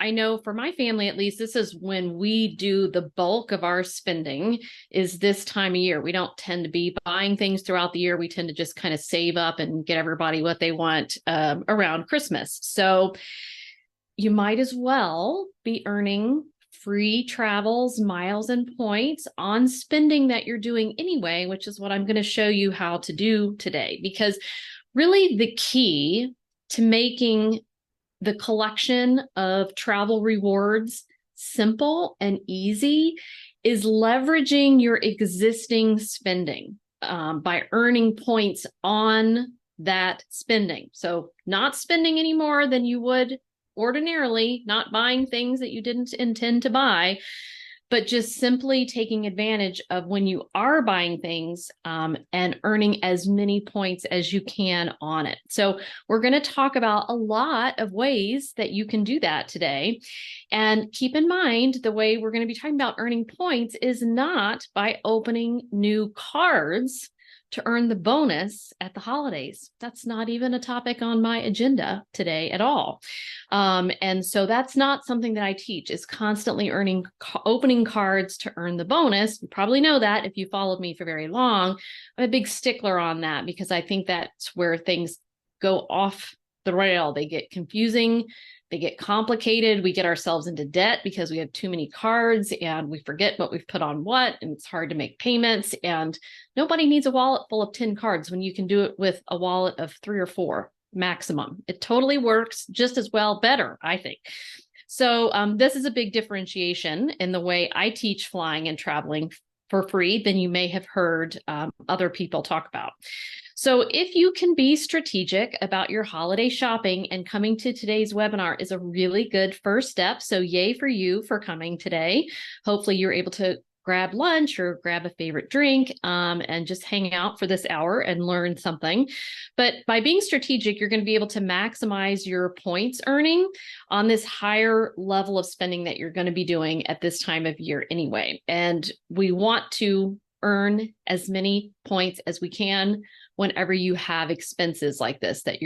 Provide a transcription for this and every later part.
I know for my family, at least, this is when we do the bulk of our spending is this time of year. We don't tend to be buying things throughout the year. We tend to just kind of save up and get everybody what they want around Christmas. So you might as well be earning free travels, miles, and points on spending that you're doing anyway, which is what I'm going to show you how to do today. Because really the key to making the collection of travel rewards simple and easy is leveraging your existing spending by earning points on that spending. So not spending any more than you would ordinarily, not buying things that you didn't intend to buy, but just simply taking advantage of when you are buying things and earning as many points as you can on it. So we're going to talk about a lot of ways that you can do that today. And keep in mind, the way we're going to be talking about earning points is not by opening new cards to earn the bonus at the holidays. That's not even a topic on my agenda today at all. And so that's not something that I teach, is constantly opening cards to earn the bonus. You probably know that if you followed me for very long. I'm a big stickler on that because I think that's where things go off the rail. They get confusing. They get complicated. We get ourselves into debt because we have too many cards and we forget what we've put on what, and it's hard to make payments. And nobody needs a wallet full of 10 cards when you can do it with a wallet of 3 or 4 maximum. It totally works just as well, better, I think. So this is a big differentiation in the way I teach flying and traveling for free than you may have heard other people talk about. So if you can be strategic about your holiday shopping, and coming to today's webinar is a really good first step. So yay for you for coming today. Hopefully you're able to grab lunch or grab a favorite drink and just hang out for this hour and learn something. But by being strategic, you're going to be able to maximize your points earning on this higher level of spending that you're going to be doing at this time of year anyway. And we want to earn as many points as we can whenever you have expenses like this that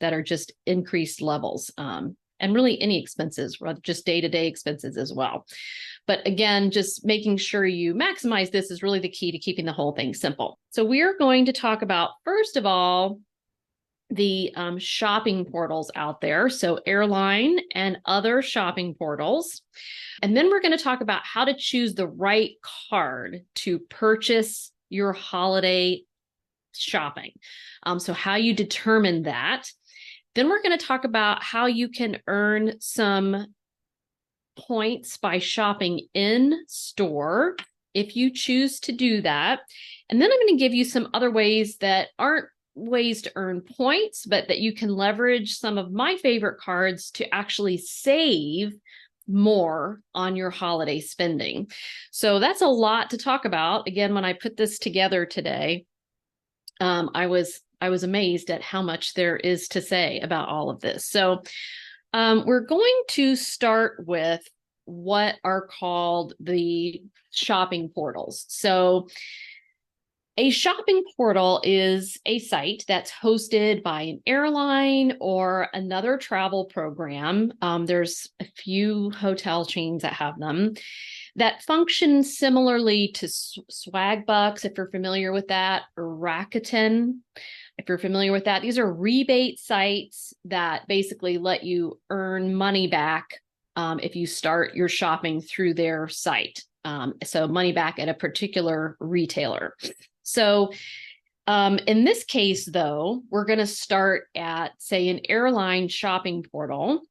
are just increased levels, and really any expenses, just day-to-day expenses as well. But again, just making sure you maximize this is really the key to keeping the whole thing simple. So we are going to talk about, first of all, the shopping portals out there. So airline and other shopping portals. And then we're going to talk about how to choose the right card to purchase your holiday shopping. So how you determine that. Then we're going to talk about how you can earn some points by shopping in store if you choose to do that. And then I'm going to give you some other ways that aren't ways to earn points, but that you can leverage some of my favorite cards to actually save more on your holiday spending. So that's a lot to talk about. Again, when I put this together today, I was amazed at how much there is to say about all of this. So we're going to start with what are called the shopping portals. So a shopping portal is a site that's hosted by an airline or another travel program. There's a few hotel chains that have them that function similarly to Swagbucks, if you're familiar with that, or Rakuten, if you're familiar with that. These are rebate sites that basically let you earn money back if you start your shopping through their site. So money back at a particular retailer. So in this case, though, we're going to start at, say, an airline shopping portal,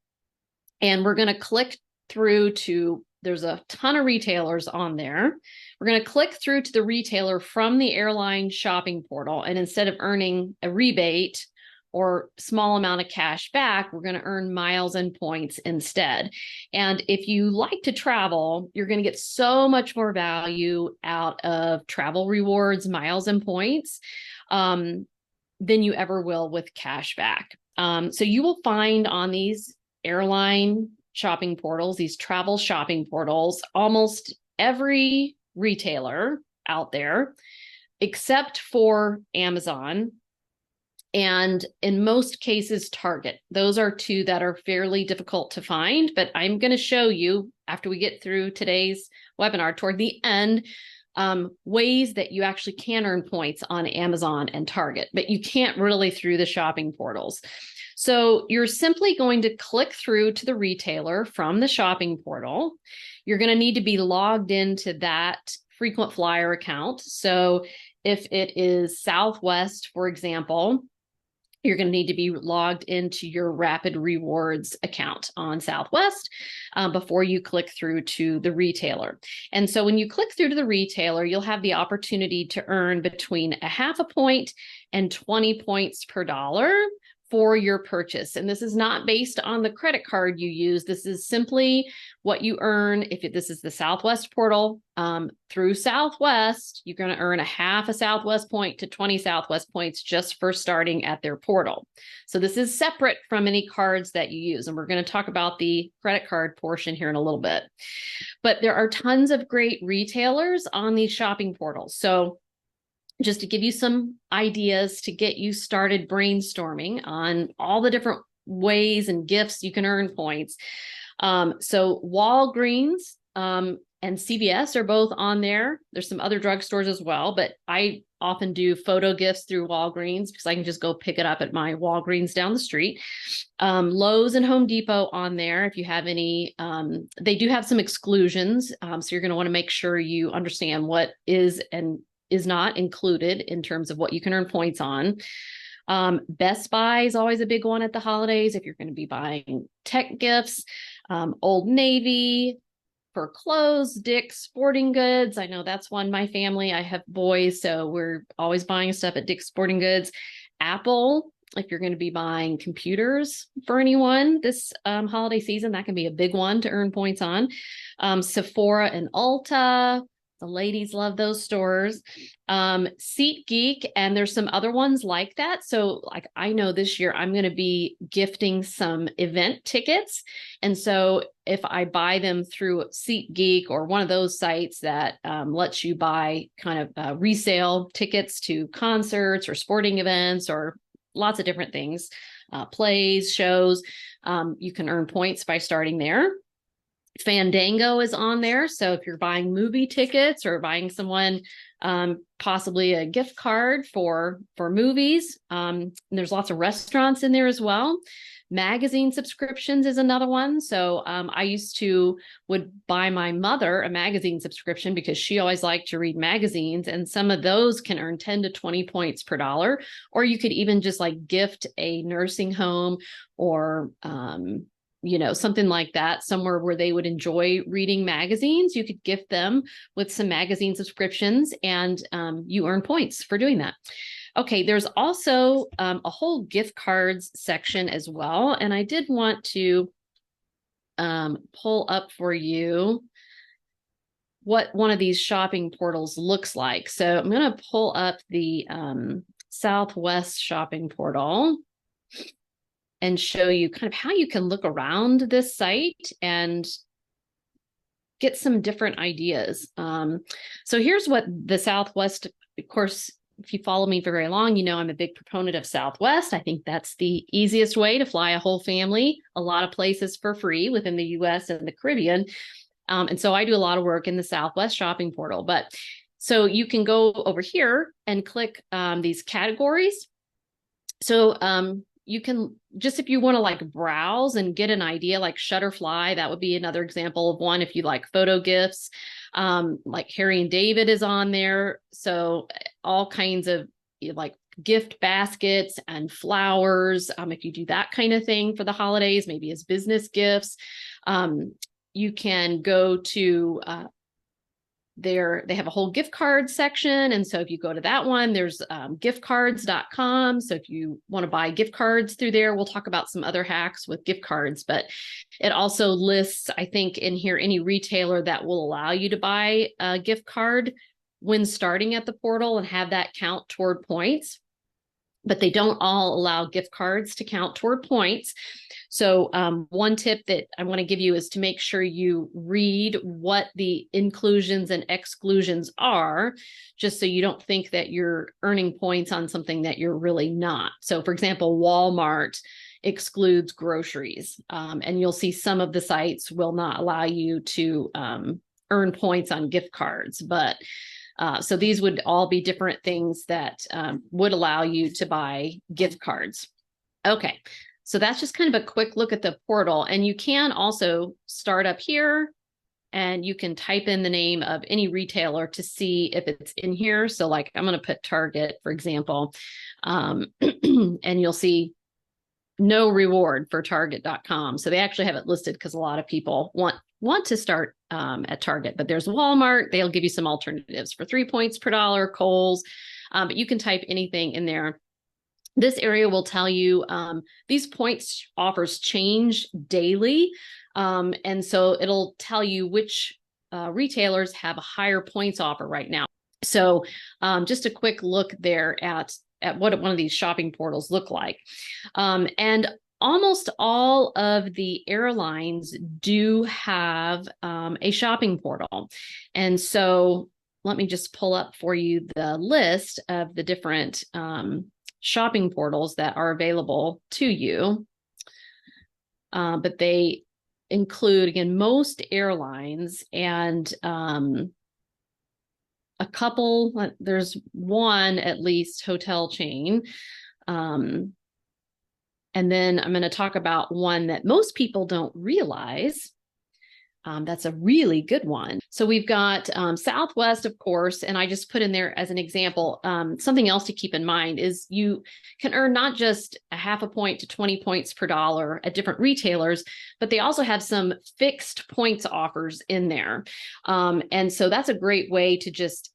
and we're going to click through to, there's a ton of retailers on there. We're going to click through to the retailer from the airline shopping portal. And instead of earning a rebate or small amount of cash back, we're going to earn miles and points instead. And if you like to travel, you're going to get so much more value out of travel rewards, miles and points than you ever will with cash back. So you will find on these airline shopping portals, these travel shopping portals, almost every retailer out there, except for Amazon, and in most cases, Target. Those are two that are fairly difficult to find, but I'm going to show you after we get through today's webinar toward the end, ways that you actually can earn points on Amazon and Target, but you can't really through the shopping portals. So you're simply going to click through to the retailer from the shopping portal. You're going to need to be logged into that frequent flyer account. So if it is Southwest, for example, you're going to need to be logged into your Rapid Rewards account on Southwest before you click through to the retailer. And so when you click through to the retailer, you'll have the opportunity to earn between a half a point and 20 points per dollar for your purchase. And this is not based on the credit card you use. This is simply what you earn. If this is the Southwest portal, through Southwest, you're going to earn a half a Southwest point to 20 Southwest points just for starting at their portal. So this is separate from any cards that you use. And we're going to talk about the credit card portion here in a little bit. But there are tons of great retailers on these shopping portals. So just to give you some ideas to get you started brainstorming on all the different ways and gifts you can earn points. So Walgreens and CVS are both on there. There's some other drugstores as well, but I often do photo gifts through Walgreens because I can just go pick it up at my Walgreens down the street. Lowe's and Home Depot on there. If you have any, they do have some exclusions. So you're going to want to make sure you understand what is and is not included in terms of what you can earn points on. Best Buy is always a big one at the holidays if you're going to be buying tech gifts. Old Navy for clothes, Dick's Sporting Goods. I know that's one. My family, I have boys, so we're always buying stuff at Dick's Sporting Goods. Apple, if you're going to be buying computers for anyone this holiday season, that can be a big one to earn points on. Sephora and Ulta. The ladies love those stores. SeatGeek, and there's some other ones like that. So like I know this year I'm going to be gifting some event tickets. And so if I buy them through SeatGeek or one of those sites that lets you buy kind of resale tickets to concerts or sporting events or lots of different things, plays, shows, you can earn points by starting there. Fandango is on there. So if you're buying movie tickets or buying someone possibly a gift card for movies, there's lots of restaurants in there as well. Magazine subscriptions is another one. So I would buy my mother a magazine subscription because she always liked to read magazines, and some of those can earn 10 to 20 points per dollar. Or you could even just like gift a nursing home or something like that, somewhere where they would enjoy reading magazines. You could gift them with some magazine subscriptions, and you earn points for doing that. Okay, there's also a whole gift cards section as well. And I did want to pull up for you what one of these shopping portals looks like. So I'm going to pull up the Southwest shopping portal and show you kind of how you can look around this site and get some different ideas. So here's what the Southwest, of course, if you follow me for very long, you know I'm a big proponent of Southwest. I think that's the easiest way to fly a whole family, a lot of places for free within the US and the Caribbean. And so I do a lot of work in the Southwest shopping portal. But so you can go over here and click these categories. So you can just, if you want to like browse and get an idea, like Shutterfly, that would be another example of one. If you like photo gifts, like Harry and David is on there. So all kinds of like gift baskets and flowers. If you do that kind of thing for the holidays, maybe as business gifts, you can go to they have a whole gift card section. And so if you go to that one, there's giftcards.com. So if you want to buy gift cards through there, we'll talk about some other hacks with gift cards, but it also lists, I think in here, any retailer that will allow you to buy a gift card when starting at the portal and have that count toward points. but they don't all allow gift cards to count toward points. So one tip that I want to give you is to make sure you read what the inclusions and exclusions are, just so you don't think that you're earning points on something that you're really not. So for example, Walmart excludes groceries, and you'll see some of the sites will not allow you to earn points on gift cards, but so these would all be different things that would allow you to buy gift cards. Okay, so that's just kind of a quick look at the portal. And you can also start up here and you can type in the name of any retailer to see if it's in here. So like I'm going to put Target, for example, and you'll see no reward for Target.com. So they actually have it listed because a lot of people want to start at Target, but there's Walmart. They'll give you some alternatives for 3 points per dollar, Kohl's, but you can type anything in there. This area will tell you these points offers change daily. And so it'll tell you which retailers have a higher points offer right now. So just a quick look there at what one of these shopping portals look like. And almost all of the airlines do have a shopping portal. And so let me just pull up for you the list of the different shopping portals that are available to you. But they include, again, most airlines and a couple, there's one at least hotel chain. And then I'm going to talk about one that most people don't realize. That's a really good one. So we've got Southwest, of course, and I just put in there as an example. Something else to keep in mind is you can earn not just a half a point to 20 points per dollar at different retailers, but they also have some fixed points offers in there. And so that's a great way to just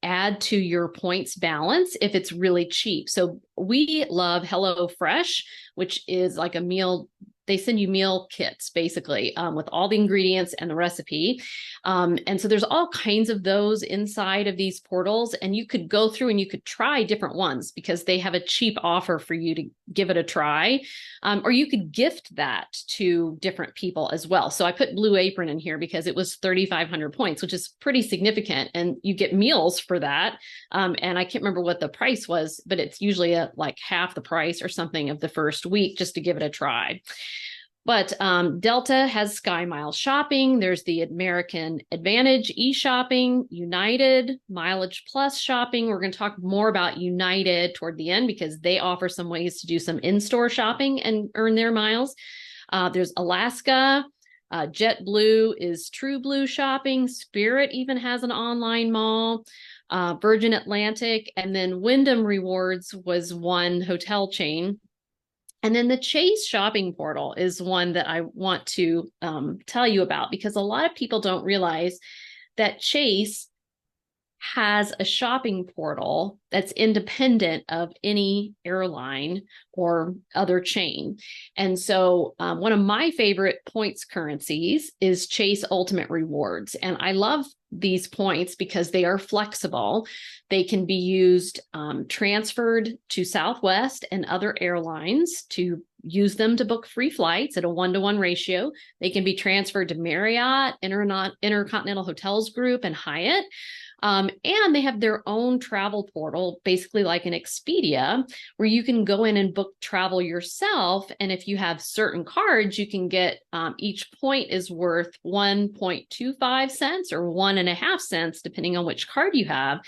add to your points balance if it's really cheap. So we love HelloFresh, which is like a meal. They send you meal kits basically with all the ingredients and the recipe. And so there's all kinds of those inside of these portals, and you could go through and you could try different ones because they have a cheap offer for you to give it a try. Or you could gift that to different people as well. So I put Blue Apron in here because it was 3,500 points, which is pretty significant. And you get meals for that. And I can't remember what the price was, but it's usually like half the price or something of the first week just to give it a try. But Delta has Sky Miles Shopping. There's the American Advantage e-shopping, United, Mileage Plus shopping. We're going to talk more about United toward the end because they offer some ways to do some in-store shopping and earn their miles. There's Alaska. JetBlue is True Blue shopping. Spirit even has an online mall. Virgin Atlantic. And then Wyndham Rewards was one hotel chain. And then the Chase shopping portal is one that I want to tell you about because a lot of people don't realize that Chase has a shopping portal that's independent of any airline or other chain. And so one of my favorite points currencies is Chase Ultimate Rewards. And I love these points because they are flexible. They can be used transferred to Southwest and other airlines to use them to book free flights at a 1-to-1 ratio. They can be transferred to Marriott, Intercontinental Hotels Group, and Hyatt. And they have their own travel portal, basically like an Expedia, where you can go in and book travel yourself. And if you have certain cards, you can get each point is worth 1.25 cents or 1.5 cents, depending on which card you have.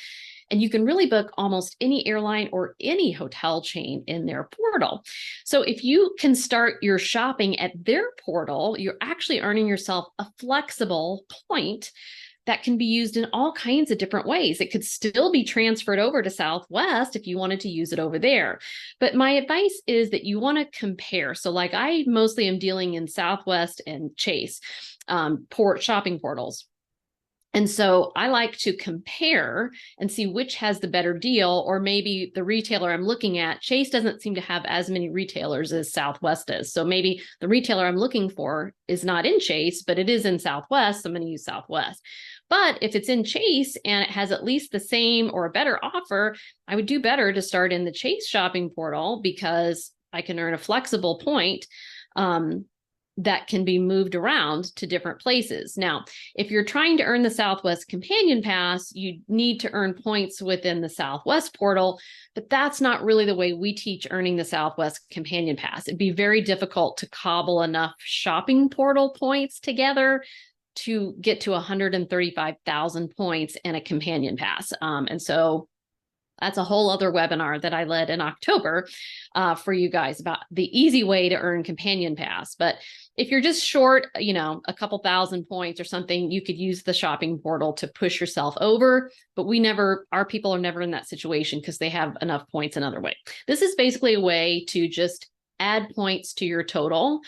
And you can really book almost any airline or any hotel chain in their portal. So if you can start your shopping at their portal, you're actually earning yourself a flexible point that can be used in all kinds of different ways. It could still be transferred over to Southwest if you wanted to use it over there. But my advice is that you want to compare. So like I mostly am dealing in Southwest and Chase shopping portals. And so I like to compare and see which has the better deal, or maybe the retailer I'm looking at, Chase doesn't seem to have as many retailers as Southwest does. So maybe the retailer I'm looking for is not in Chase, but it is in Southwest. So I'm going to use Southwest. But if it's in Chase and it has at least the same or a better offer, I would do better to start in the Chase shopping portal, because I can earn a flexible point that can be moved around to different places. Now, if you're trying to earn the Southwest Companion Pass, you need to earn points within the Southwest portal, but that's not really the way we teach earning the Southwest Companion Pass. It'd be very difficult to cobble enough shopping portal points together to get to 135,000 points and a Companion Pass. And so that's a whole other webinar that I led in October for you guys about the easy way to earn Companion Pass. But if you're just short, a couple thousand points or something, you could use the shopping portal to push yourself over. But our people are never in that situation because they have enough points another way. This is basically a way to just add points to your total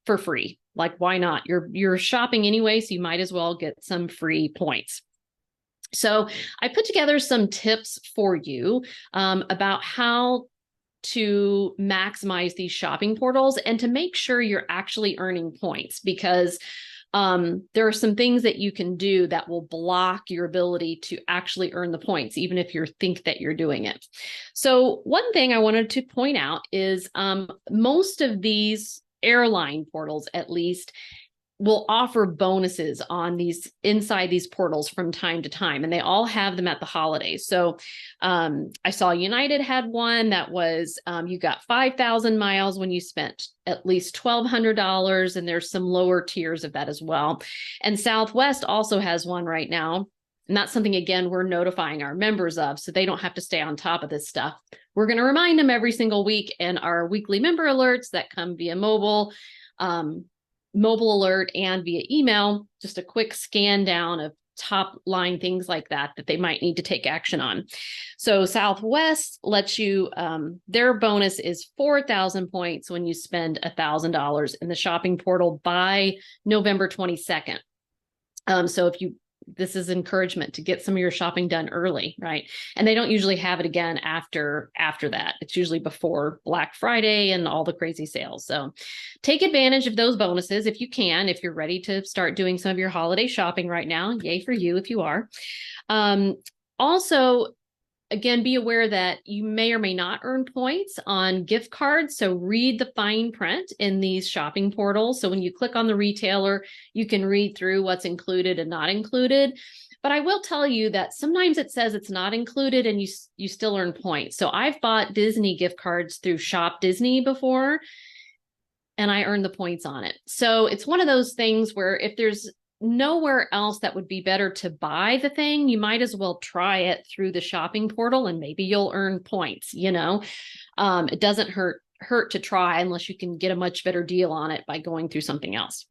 for free. Like, why not? You're shopping anyway, so you might as well get some free points. So I put together some tips for you about how to maximize these shopping portals and to make sure you're actually earning points, because there are some things that you can do that will block your ability to actually earn the points, even if you think that you're doing it. So one thing I wanted to point out is most of these airline portals, at least, will offer bonuses on inside these portals from time to time, and they all have them at the holidays. So I saw United had one that was you got 5,000 miles when you spent at least $1,200, and there's some lower tiers of that as well. And Southwest also has one right now, and that's something, again, we're notifying our members of, so they don't have to stay on top of this stuff. We're going to remind them every single week in our weekly member alerts that come via mobile alert and via email, just a quick scan down of top line things like that they might need to take action on. So Southwest lets you, their bonus is 4,000 points when you spend $1,000 in the shopping portal by November 22nd. So this is encouragement to get some of your shopping done early, right? And they don't usually have it again after that. It's usually before Black Friday and all the crazy sales. So take advantage of those bonuses if you can, if you're ready to start doing some of your holiday shopping right now. Yay for you if you are. Also, again, be aware that you may or may not earn points on gift cards. So read the fine print in these shopping portals. So when you click on the retailer, you can read through what's included and not included. But I will tell you that sometimes it says it's not included and you still earn points. So I've bought Disney gift cards through Shop Disney before, and I earned the points on it. So it's one of those things where if there's nowhere else that would be better to buy the thing, you might as well try it through the shopping portal and maybe you'll earn points. It doesn't hurt to try unless you can get a much better deal on it by going through something else.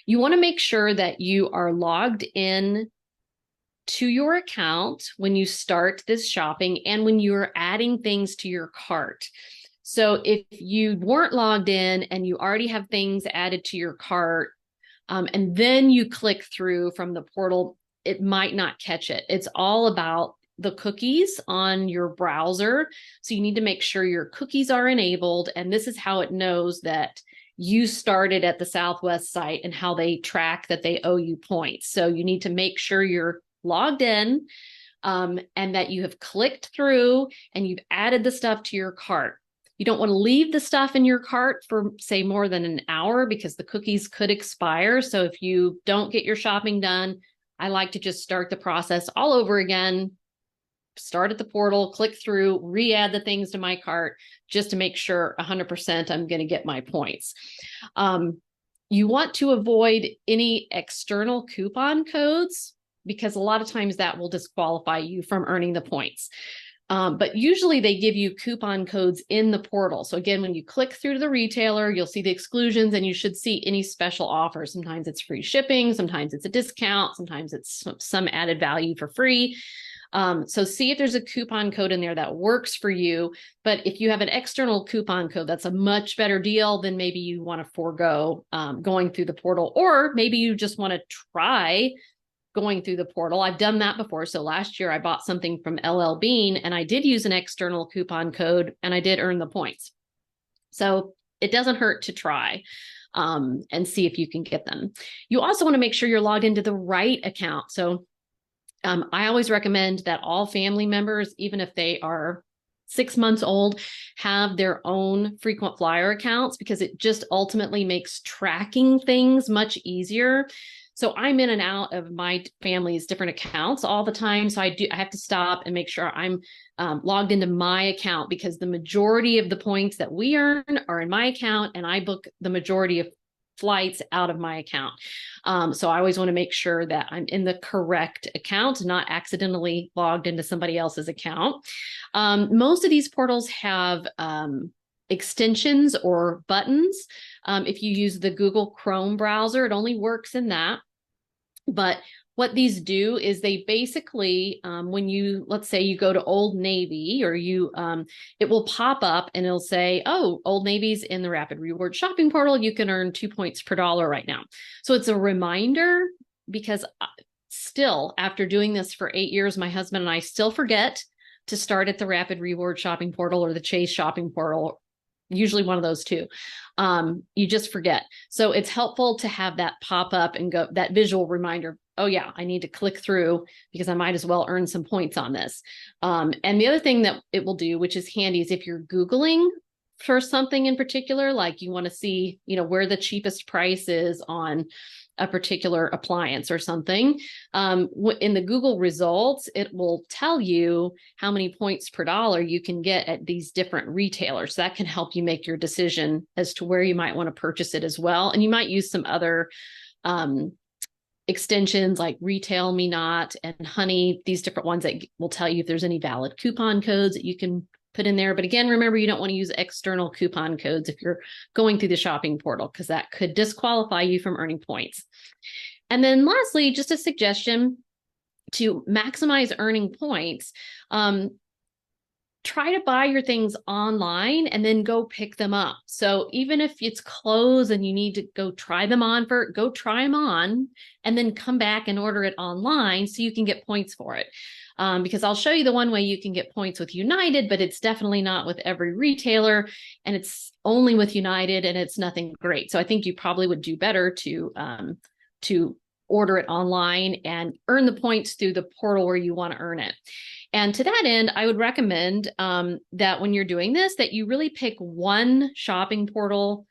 You want to make sure that you are logged in to your account when you start this shopping and when you're adding things to your cart. So if you weren't logged in and you already have things added to your cart, and then you click through from the portal, it might not catch it. It's all about the cookies on your browser. So you need to make sure your cookies are enabled. And this is how it knows that you started at the Southwest site and how they track that they owe you points. So you need to make sure you're logged in and that you have clicked through and you've added the stuff to your cart. You don't want to leave the stuff in your cart for, say, more than an hour because the cookies could expire. So if you don't get your shopping done, I like to just start the process all over again, start at the portal, click through, re-add the things to my cart just to make sure 100% I'm going to get my points. You want to avoid any external coupon codes because a lot of times that will disqualify you from earning the points. But usually they give you coupon codes in the portal. So again, when you click through to the retailer, you'll see the exclusions and you should see any special offers. Sometimes it's free shipping, sometimes it's a discount, sometimes it's some added value for free. So see if there's a coupon code in there that works for you. But if you have an external coupon code, that's a much better deal than maybe you want to forego going through the portal, or maybe you just want to try going through the portal. I've done that before. So last year I bought something from LL Bean and I did use an external coupon code and I did earn the points. So it doesn't hurt to try and see if you can get them. You also want to make sure you're logged into the right account. So I always recommend that all family members, even if they are 6 months old, have their own frequent flyer accounts, because it just ultimately makes tracking things much easier. So I'm in and out of my family's different accounts all the time. So I have to stop and make sure I'm logged into my account, because the majority of the points that we earn are in my account, and I book the majority of flights out of my account. So I always want to make sure that I'm in the correct account, not accidentally logged into somebody else's account. Most of these portals have extensions or buttons. If you use the Google Chrome browser, it only works in that. But what these do is they basically, when you, let's say you go to Old Navy, or you, it will pop up and it'll say, oh, Old Navy's in the Rapid Reward shopping portal. You can earn 2 points per dollar right now. So it's a reminder, because still, after doing this for 8 years, my husband and I still forget to start at the Rapid Reward shopping portal or the Chase shopping portal. Usually one of those two. You just forget. So it's helpful to have that pop up and go, that visual reminder. Oh yeah, I need to click through because I might as well earn some points on this. And the other thing that it will do, which is handy, is if you're Googling for something in particular, like you want to see, where the cheapest price is on a particular appliance or something, in the Google results, it will tell you how many points per dollar you can get at these different retailers. So that can help you make your decision as to where you might want to purchase it as well. And you might use some other extensions like Retail Me Not and Honey, these different ones that will tell you if there's any valid coupon codes that you can put in there. But again, remember, you don't want to use external coupon codes if you're going through the shopping portal, because that could disqualify you from earning points. And then lastly, just a suggestion to maximize earning points. Try to buy your things online and then go pick them up. So even if it's clothes and you need to go try them on, go try them on and then come back and order it online so you can get points for it. Because I'll show you the one way you can get points with United, but it's definitely not with every retailer, and it's only with United, and it's nothing great. So I think you probably would do better to order it online and earn the points through the portal where you want to earn it. And to that end, I would recommend that when you're doing this, that you really pick one shopping portal,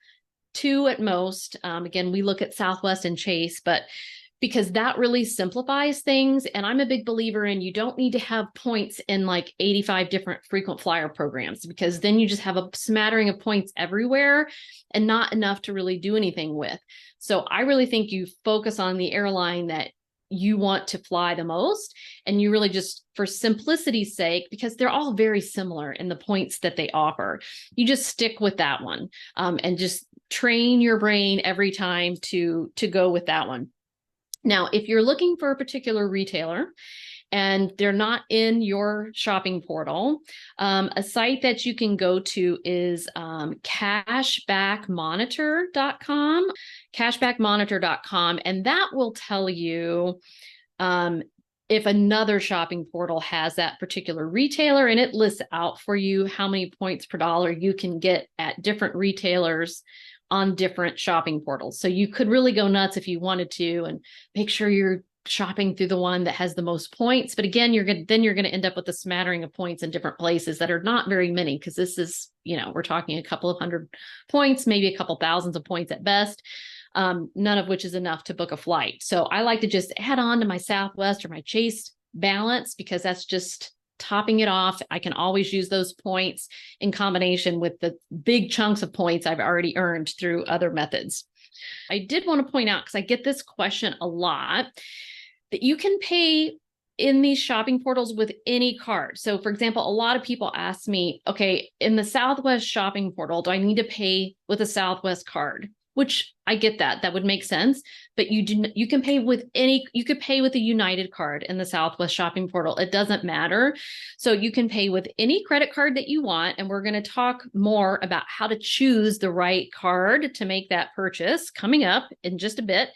2 at most. Again, we look at Southwest and Chase, but because that really simplifies things. And I'm a big believer in, you don't need to have points in like 85 different frequent flyer programs, because then you just have a smattering of points everywhere and not enough to really do anything with. So I really think you focus on the airline that you want to fly the most, and you really just, for simplicity's sake, because they're all very similar in the points that they offer, you just stick with that one, and just train your brain every time to go with that one. Now, if you're looking for a particular retailer and they're not in your shopping portal, a site that you can go to is cashbackmonitor.com, cashbackmonitor.com, and that will tell you if another shopping portal has that particular retailer, and it lists out for you how many points per dollar you can get at different retailers on different shopping portals. So you could really go nuts if you wanted to and make sure you're shopping through the one that has the most points. But again, you're going to end up with a smattering of points in different places that are not very many, because this is, we're talking a couple of hundred points, maybe a couple thousands of points at best, none of which is enough to book a flight. So I like to just add on to my Southwest or my Chase balance, because that's just topping it off. I can always use those points in combination with the big chunks of points I've already earned through other methods. I did want to point out, because I get this question a lot, that you can pay in these shopping portals with any card. So for example, a lot of people ask me, okay, in the Southwest shopping portal, do I need to pay with a Southwest card? Which I get that would make sense, but you can pay with you could pay with a United card in the Southwest shopping portal. It doesn't matter. So you can pay with any credit card that you want. And we're going to talk more about how to choose the right card to make that purchase coming up in just a bit.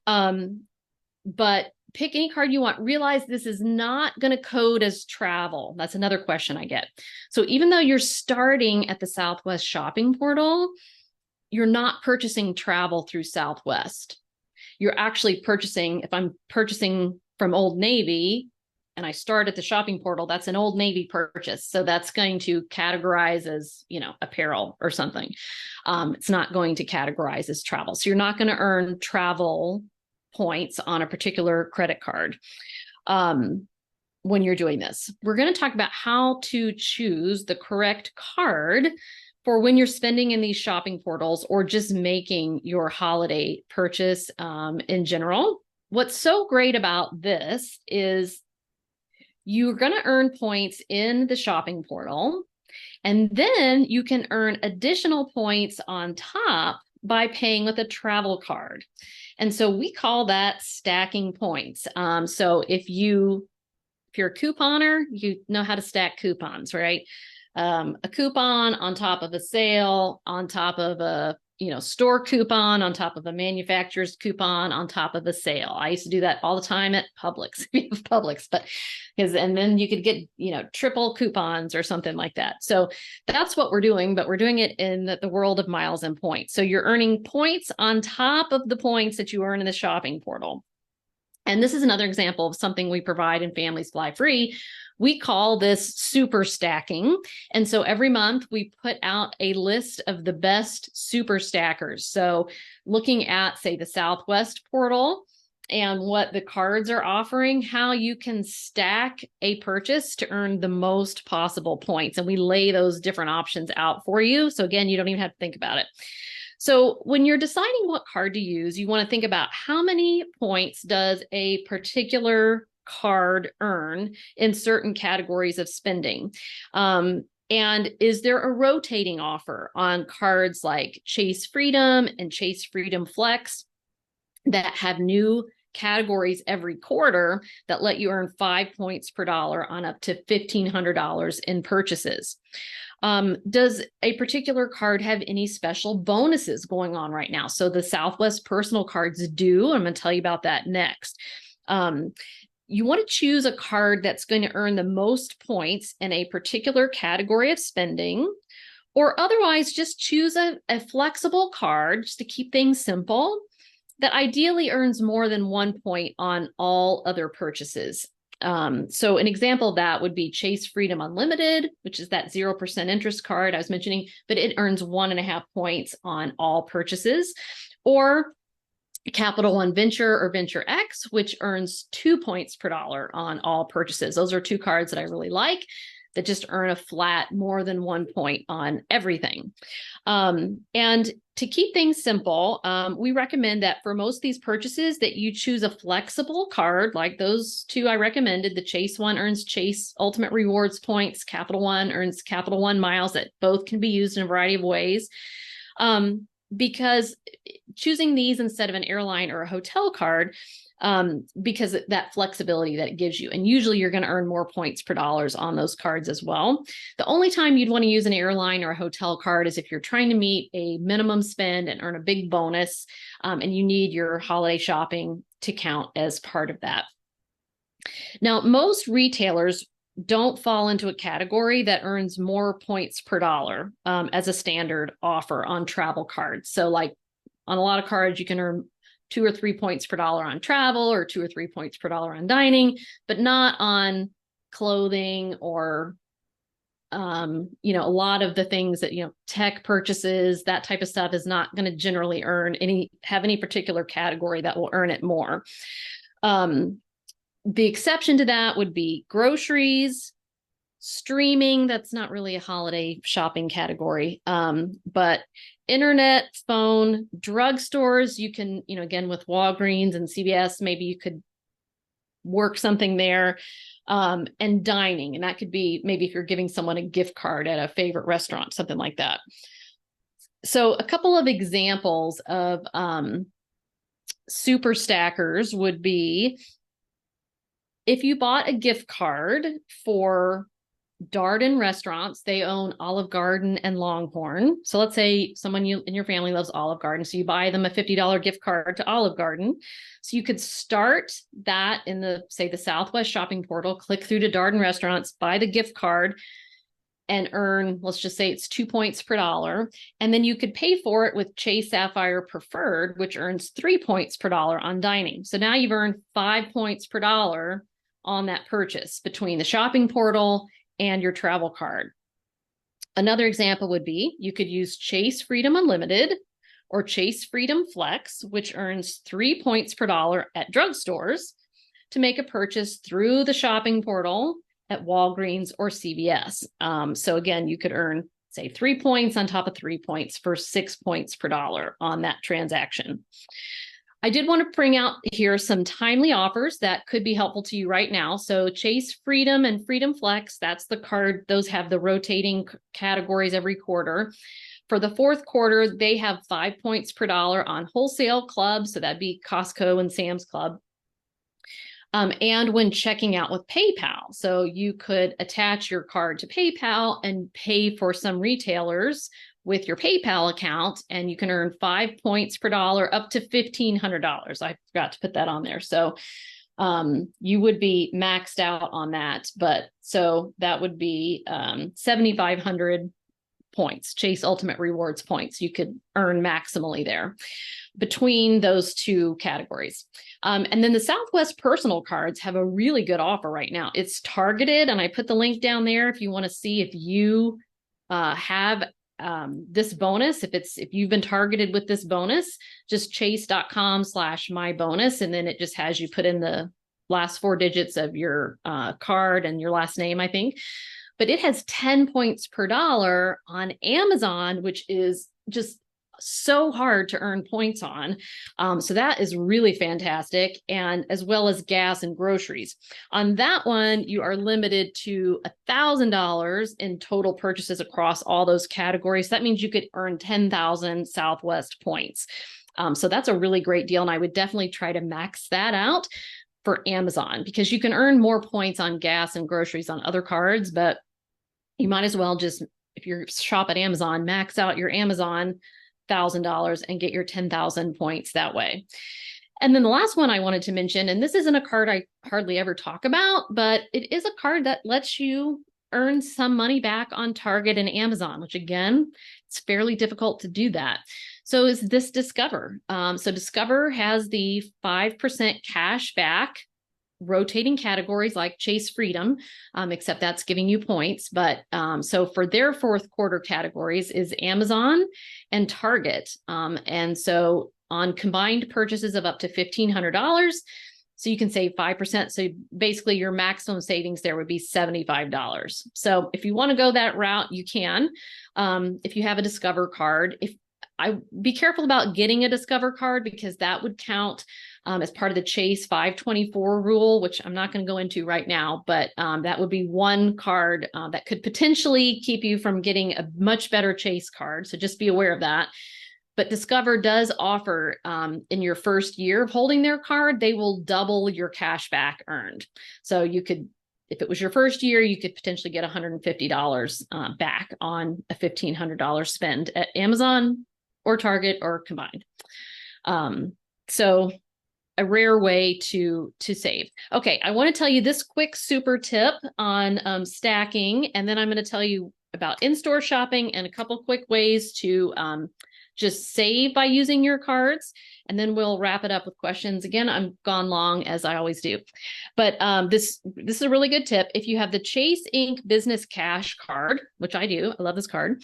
But pick any card you want. Realize this is not going to code as travel. That's another question I get. So even though you're starting at the Southwest shopping portal, you're not purchasing travel through Southwest. You're actually purchasing, if I'm purchasing from Old Navy and I start at the shopping portal, that's an Old Navy purchase. So that's going to categorize as, apparel or something. It's not going to categorize as travel. So you're not going to earn travel points on a particular credit card when you're doing this. We're going to talk about how to choose the correct card for when you're spending in these shopping portals or just making your holiday purchase in general. What's so great about this is you're going to earn points in the shopping portal, and then you can earn additional points on top by paying with a travel card. And so we call that stacking points. So if you're a couponer, you know how to stack coupons, right? A coupon on top of a sale, on top of a store coupon, on top of a manufacturer's coupon, on top of a sale. I used to do that all the time at Publix, and then you could get triple coupons or something like that. So that's what we're doing, but we're doing it in the world of miles and points. So you're earning points on top of the points that you earn in the shopping portal. And this is another example of something we provide in Families Fly Free. We call this super stacking. And so every month we put out a list of the best super stackers. So looking at, say, the Southwest portal and what the cards are offering, how you can stack a purchase to earn the most possible points. And we lay those different options out for you. So again, you don't even have to think about it. So when you're deciding what card to use, you want to think about how many points does a particular card earn in certain categories of spending. And is there a rotating offer on cards like Chase Freedom and Chase Freedom Flex that have new categories every quarter that let you earn 5 points per dollar on up to $1,500 in purchases? Does a particular card have any special bonuses going on right now? So the Southwest personal cards do. I'm going to tell you about that next. You want to choose a card that's going to earn the most points in a particular category of spending, or otherwise just choose a flexible card just to keep things simple that ideally earns more than 1 point on all other purchases. So an example of that would be Chase Freedom Unlimited, which is that 0% interest card I was mentioning, but it earns 1.5 points on all purchases. Or Capital One Venture or Venture X, which earns 2 points per dollar on all purchases. Those are two cards that I really like that just earn a flat more than 1 point on everything. And to keep things simple, we recommend that for most of these purchases that you choose a flexible card like those two I recommended. The Chase one earns Chase Ultimate Rewards points. Capital One earns Capital One miles that both can be used in a variety of ways. Because choosing these instead of an airline or a hotel card, because of that flexibility that it gives you. And usually you're going to earn more points per dollars on those cards as well. The only time you'd want to use an airline or a hotel card is if you're trying to meet a minimum spend and earn a big bonus, and you need your holiday shopping to count as part of that. Now, most retailers don't fall into a category that earns more points per dollar as a standard offer on travel cards. So like on a lot of cards, you can earn 2 or 3 points per dollar on travel or 2 or 3 points per dollar on dining, but not on clothing or, a lot of the things that, tech purchases, that type of stuff is not going to generally have any particular category that will earn it more. The exception to that would be groceries, streaming. That's not really a holiday shopping category. But internet, phone, drugstores, you can, again, with Walgreens and CVS, maybe you could work something there. And dining. And that could be maybe if you're giving someone a gift card at a favorite restaurant, something like that. So a couple of examples of super stackers would be if you bought a gift card for Darden restaurants, they own Olive Garden and Longhorn. So let's say someone in your family loves Olive Garden. So you buy them a $50 gift card to Olive Garden. So you could start that in the Southwest shopping portal, click through to Darden restaurants, buy the gift card and earn, let's just say it's 2 points per dollar. And then you could pay for it with Chase Sapphire Preferred, which earns 3 points per dollar on dining. So now you've earned 5 points per dollar on that purchase between the shopping portal and your travel card. Another example would be you could use Chase Freedom Unlimited or Chase Freedom Flex, which earns 3 points per dollar at drugstores to make a purchase through the shopping portal at Walgreens or CVS. So again, you could earn, say, 3 points on top of 3 points for 6 points per dollar on that transaction. I did want to bring out here some timely offers that could be helpful to you right now. So Chase Freedom and Freedom Flex, that's the card. Those have the rotating categories every quarter. For the fourth quarter, they have 5 points per dollar on wholesale clubs. So that'd be Costco and Sam's Club. And when checking out with PayPal. So you could attach your card to PayPal and pay for some retailers with your PayPal account, and you can earn 5 points per dollar up to $1,500. I forgot to put that on there. So you would be maxed out on that. But so that would be 7,500 points, Chase Ultimate Rewards points you could earn maximally there between those two categories. And then the Southwest personal cards have a really good offer right now. It's targeted, and I put the link down there if you want to see if you have this bonus. If you've been targeted with this bonus, just chase.com/mybonus, and then it just has you put in the last 4 digits of your card and your last name, I think. But it has 10 points per dollar on Amazon, which is just so hard to earn points on. So that is really fantastic. And as well as gas and groceries. On that one, you are limited to $1,000 in total purchases across all those categories. That means you could earn 10,000 Southwest points. So that's a really great deal. And I would definitely try to max that out for Amazon, because you can earn more points on gas and groceries on other cards, but you might as well just, if you shop at Amazon, max out your Amazon $1,000 and get your 10,000 points that way. And then the last one I wanted to mention, and this isn't a card I hardly ever talk about, but it is a card that lets you earn some money back on Target and Amazon, which again, it's fairly difficult to do that. So is this Discover. So Discover has the 5% cash back, rotating categories like Chase Freedom, except that's giving you points. But so for their fourth quarter categories is Amazon and Target. And so on combined purchases of up to $1,500, so you can save 5%. So basically your maximum savings there would be $75. So if you want to go that route, you can. If you have a Discover card, I be careful about getting a Discover card, because that would count as part of the Chase 524 rule, which I'm not going to go into right now, but that would be one card that could potentially keep you from getting a much better Chase card. So just be aware of that. But Discover does offer in your first year of holding their card, they will double your cash back earned. So you could, if it was your first year, you could potentially get $150 back on a $1,500 spend at Amazon or Target or combined. So a rare way to save. Okay, I want to tell you this quick super tip on stacking, and then I'm going to tell you about in-store shopping and a couple quick ways to just save by using your cards, and then we'll wrap it up with questions. Again, I'm gone long as I always do, but this is a really good tip. If you have the Chase Inc. Business Cash card, which I do, I love this card,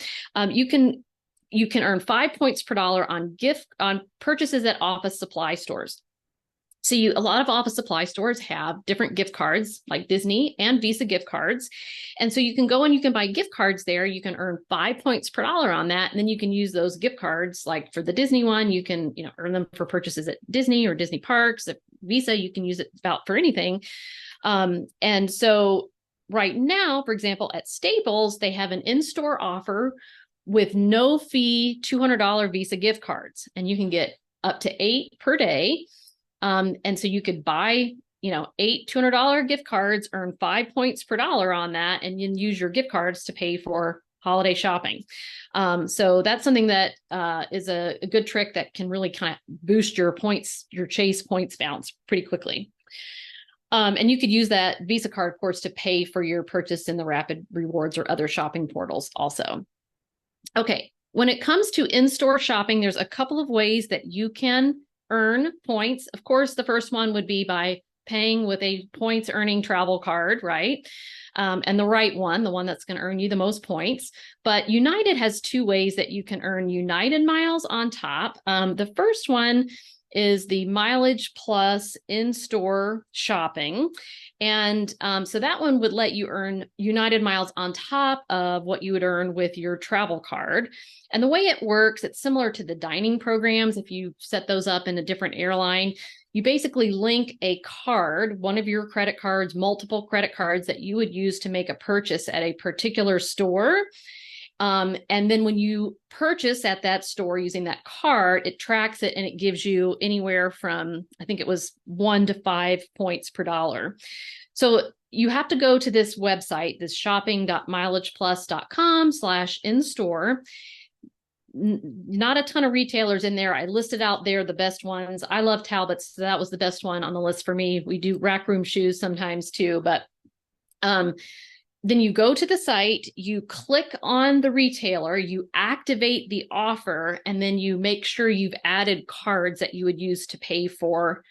you can earn 5 points per dollar on purchases at office supply stores. So a lot of office supply stores have different gift cards like Disney and Visa gift cards. And so you can go and you can buy gift cards there. You can earn 5 points per dollar on that. And then you can use those gift cards. Like for the Disney one, you can, earn them for purchases at Disney or Disney parks. At Visa, you can use it about for anything. And so right now, for example, at Staples, they have an in-store offer with no fee $200 Visa gift cards. And you can get up to 8 per day. And so you could buy eight $200 gift cards, earn 5 points per dollar on that, and you use your gift cards to pay for holiday shopping. So that's something that is a good trick that can really kind of boost your points, your Chase points balance pretty quickly. And you could use that Visa card, of course, to pay for your purchase in the Rapid Rewards or other shopping portals also. Okay, when it comes to in-store shopping, there's a couple of ways that you can earn points. Of course, the first one would be by paying with a points earning travel card, right? And the right one, the one that's going to earn you the most points. But United has two ways that you can earn United miles on top. The first one is the mileage plus in-store shopping. And so that one would let you earn United miles on top of what you would earn with your travel card. And the way it works, it's similar to the dining programs. If you set those up in a different airline, you basically link a card, one of your credit cards, multiple credit cards that you would use to make a purchase at a particular store. And then when you purchase at that store using that card, it tracks it and it gives you anywhere from, I think it was 1 to 5 points per dollar. So you have to go to this website, this shopping.mileageplus.com/in-store. Not a ton of retailers in there. I listed out there the best ones. I love Talbot's, so that was the best one on the list for me. We do Rack Room shoes sometimes too, but then you go to the site, you click on the retailer, you activate the offer, and then you make sure you've added cards that you would use to pay for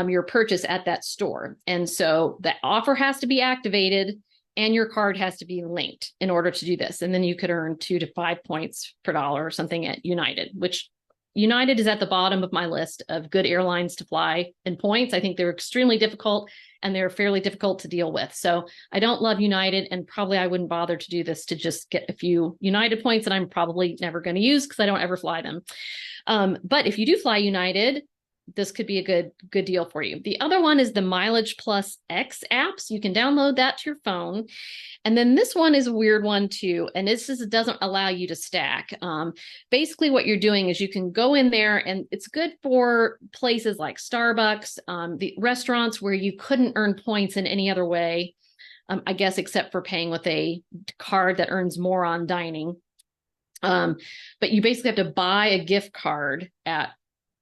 your purchase at that store. And so the offer has to be activated and your card has to be linked in order to do this. And then you could earn 2 to 5 points per dollar or something at United, which United is at the bottom of my list of good airlines to fly in points. I think they're extremely difficult and they're fairly difficult to deal with. So I don't love United, and probably I wouldn't bother to do this to just get a few United points that I'm probably never going to use because I don't ever fly them. But if you do fly United, this could be a good deal for you. The other one is the Mileage Plus X app. So you can download that to your phone. And then this one is a weird one too. And this doesn't allow you to stack. Basically what you're doing is you can go in there, and it's good for places like Starbucks, the restaurants where you couldn't earn points in any other way, I guess, except for paying with a card that earns more on dining. But you basically have to buy a gift card at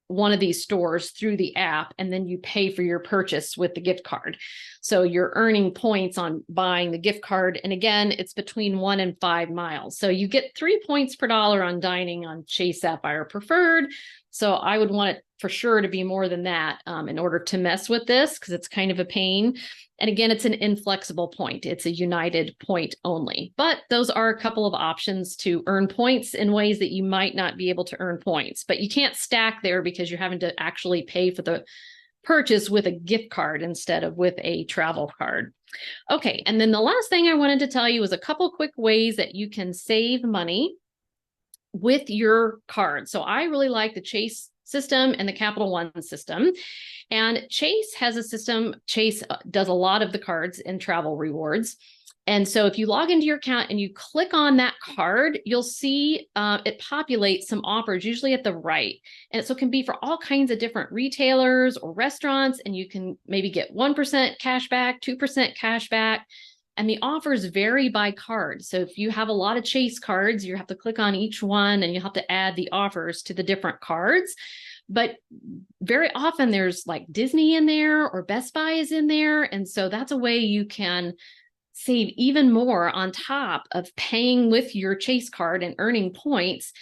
one of these stores through the app, and then you pay for your purchase with the gift card. So you're earning points on buying the gift card. And again, it's between 1 and 5 miles. So you get 3 points per dollar on dining on Chase Sapphire Preferred. So I would want it for sure to be more than that in order to mess with this, because it's kind of a pain. And again, it's an inflexible point. It's a United point only. But those are a couple of options to earn points in ways that you might not be able to earn points. But you can't stack there because you're having to actually pay for the purchase with a gift card instead of with a travel card. Okay, and then the last thing I wanted to tell you is a couple quick ways that you can save money with your card. So I really like the Chase system and the Capital One system. And Chase has a system. Chase does a lot of the cards in travel rewards. And so if you log into your account and you click on that card, you'll see it populates some offers, usually at the right. And so it can be for all kinds of different retailers or restaurants, and you can maybe get 1% cash back, 2% cash back. And the offers vary by card. So if you have a lot of Chase cards, you have to click on each one and you have to add the offers to the different cards. But very often there's like Disney in there or Best Buy is in there. And so that's a way you can save even more on top of paying with your Chase card and earning points.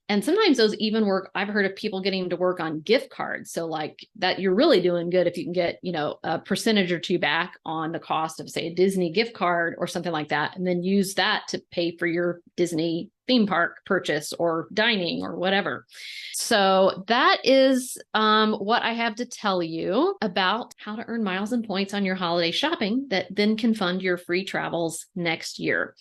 And sometimes those even work. I've heard of people getting to work on gift cards. So like that, you're really doing good if you can get, a percentage or two back on the cost of, say, a Disney gift card or something like that, and then use that to pay for your Disney theme park purchase or dining or whatever. So that is what I have to tell you about how to earn miles and points on your holiday shopping that then can fund your free travels next year.